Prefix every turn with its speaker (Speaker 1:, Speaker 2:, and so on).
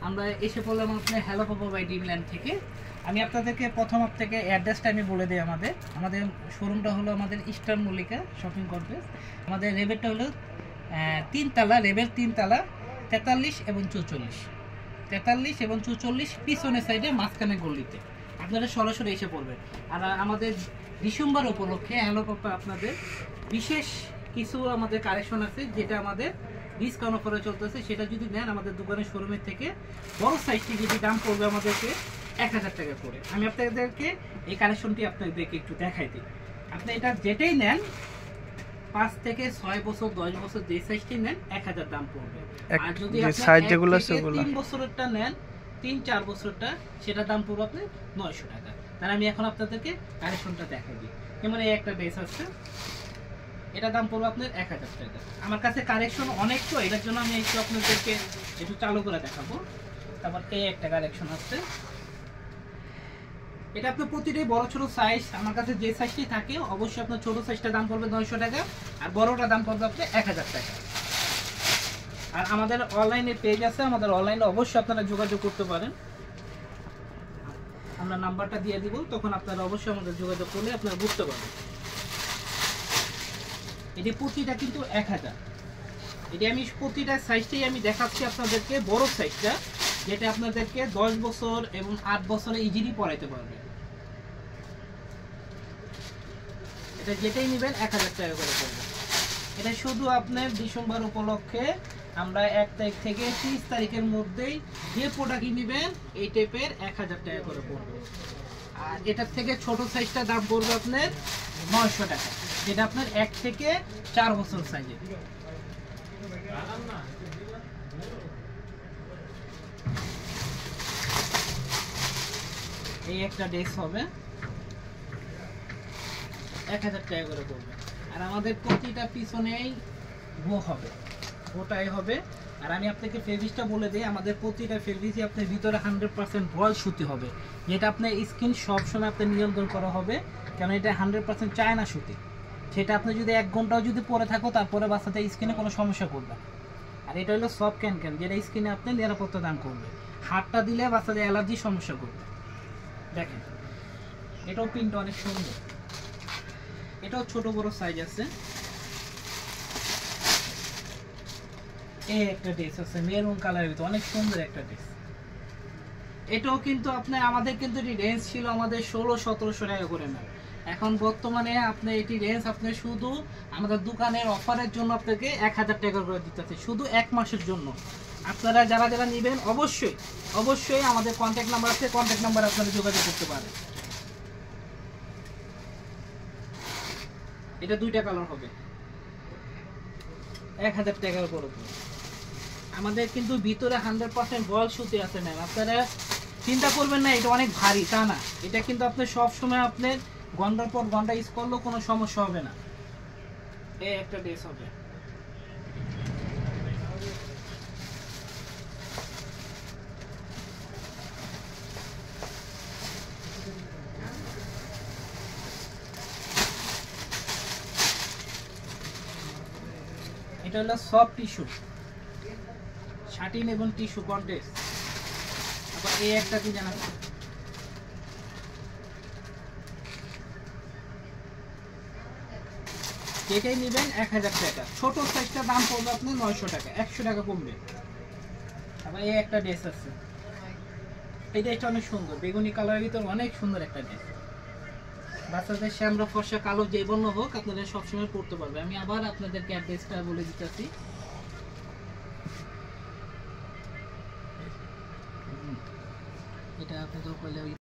Speaker 1: আমরা এসে পড়লাম আপনার হ্যালো পাপা বাই ড্রিমল্যান্ড থেকে। আমি আপনাদেরকে প্রথম থেকে অ্যাড্রেসটা আমি বলে দিই। আমাদের শোরুমটা হলো আমাদের ইস্টার্ন মল্লিকা শপিং কমপ্লেক্স। আমাদের লেভেলটা হলো 3 তালা, লেভেল 3 তালা, 43 এবং 44 পিছনের সাইডে মাঝখানে গলিতে। আপনারা সরাসরি এসে পড়বেন। আর আমাদের ডিসেম্বর উপলক্ষে হ্যালো পাপা আপনাদের বিশেষ কিছু আমাদের কালেকশন আছে, যেটা আমাদের ডিসকাউন্ট অফারে চলতেছে। সেটা যদি নেন আমাদের দোকানের শোরুমের থেকে বড় সাইজটি যদি দাম পড়বে আমাদেরকে 1000 টাকা করে। আমি আপনাদেরকে এই কালেকশনটি আপনাদেরকে একটু দেখাই দিই। আপনি এটা যেটাই নেন 5 থেকে 6 বছর 10 বছর যে সাইজটি নেন 1000 দাম পড়বে। আর যদি আপনি 3 বছরেরটা নেন 3-4 বছরটা সেটা দাম পড়বে আপনি 900 টাকা। তাহলে আমি এখন আপনাদেরকে কালেকশনটা দেখাই দিই। যেমন এই একটা ড্রেস আছে, এটা দাম পড়বে আপনার 1000 টাকা। আমার কাছে কালেকশন অনেক, তো এটার জন্য আমি একটু আপনাদেরকে একটু চালু করে দেখাবো। তারপর এই একটা কালেকশন আছে, এটা আপনার প্রতিটাই বড় ছোট সাইজ। আমার কাছে যে সাইজটি থাকে অবশ্যই আপনার ছোট সাইজটা দাম পড়বে 900 টাকা, আর বড়টা দাম পড়বে আপনার 1000 টাকা। আর আমাদের অনলাইনে পেজ আছে, আমাদের অনলাইনে অবশ্যই আপনারা যোগাযোগ করতে পারেন। আমরা নাম্বারটা দিয়ে দিব, তখন আপনারা অবশ্যই আমাদের যোগাযোগ করলে আপনারা বুঝতে পারবেন। এটি প্রতিটা কিন্তু 1000। এটি আমি প্রতিটা সাইজটাই আমি দেখাচ্ছি আপনাদেরকে, বড় সাইজটা যেটা আপনাদেরকে 10 বছর এবং 8 বছরে ইজিলি পরাইতে পারবে। এটা যেটাই নেবেন 1000 টাকা করে পড়বে। এটা শুধু আপনার ডিসেম্বর উপলক্ষে আমরা 1 তারিখ থেকে 30 তারিখের মধ্যেই যে প্রোডাক্টই নেবেন এই টাইপের 1000 টাকা করে পড়বে। আর এটার থেকে ছোট সাইজটা দাম পড়বে আপনার 900 টাকা, যেটা আপনার 1 থেকে 4 বছর সাইজে। এই একটা ড্রেস হবে 1000 টাকা করে পড়বে। আর আমাদের প্রতিটা পিছনেই বো হবে, ওটাই হবে। আর আমি আপনাকে ফেব্রিকটা বলে দিই, আমাদের প্রতিটা ফেব্রিকই আপনার ভিতরে 100% ভয়েল সুতি হবে, যেটা আপনার স্কিন সবসময় আপনার নিয়ন্ত্রণ করা হবে, কারণ এটা 100% চায়না সুতি। সেটা আপনি যদি 1 ঘন্টাও যদি পরে থাকো তারপরে বাচ্চাদের স্কিনে কোনো সমস্যা করবে। আর এটা হলো সফট ক্যান, যেটা স্কিনে আপনি নিরাপত্তা দান করবে। হাতটা দিলে বাচ্চাদের অ্যালার্জি সমস্যা করবে। দেখেন এটাও প্রিন্ট অনেক সুন্দর, এটাও ছোট বড় সাইজ আছে। এই একটা ড্রেস আছে মেরুন কালারের ভিতরে, অনেক সুন্দর একটা ড্রেস। এটাও কিন্তু আপনার আমাদের কিন্তু রেঞ্জ ছিল আমাদের 1600-1700 টাকা করে না। এখন বর্তমানে আপনি এটি রেঞ্জ আপনি শুধু আমাদের দোকানের অফারের জন্য আপনাকে 1000 টাকা করে দিতে আছে, শুধু 1 মাসের জন্য। আপনারা যারা যারা নেবেন অবশ্যই আমাদের কন্ট্যাক্ট নাম্বার আছে, কন্ট্যাক্ট নাম্বার আপনারা যোগাযোগ করতে পারেন। এটা 2টা কালার হবে, 1000 টাকার উপরে। আমাদের কিন্তু ভিতরে 100% ভয়েল সুতি আছে ম্যাম। আপনারা চিন্তা করবেন না এটা অনেক ভারী, তা না। এটা কিন্তু আপনি সব সময় আপনার ঘন্টার পর ঘন্টা ইউজ করলেও কোনো সমস্যা হবে না। এই একটা ড্রেস হবে, এটা হলো সফট টিস্যু, শাটিন এবং টিস্যু কন্টেস্ট। আবার এই একটা ডিজাইন আছে, যেটাই নেবেন 1000 টাকা। ছোট সাইজটা দাম পড়বে আপনি 900 টাকা, 100 টাকা কমবে। আবার এই একটা ড্রেস আছে, এই ড্রেসটা অনেক সুন্দর, বেগুনি কালারের ভিতর অনেক সুন্দর একটা ড্রেস। বাচ্চাদের শ্যামরা ফর্সা কালো যে বর্ণ হোক আপনারা সবসময় পড়তে পারবে। আমি আবার আপনাদেরকে অ্যাড্রেসটা বলে দিতেছি। এটা আপনাদের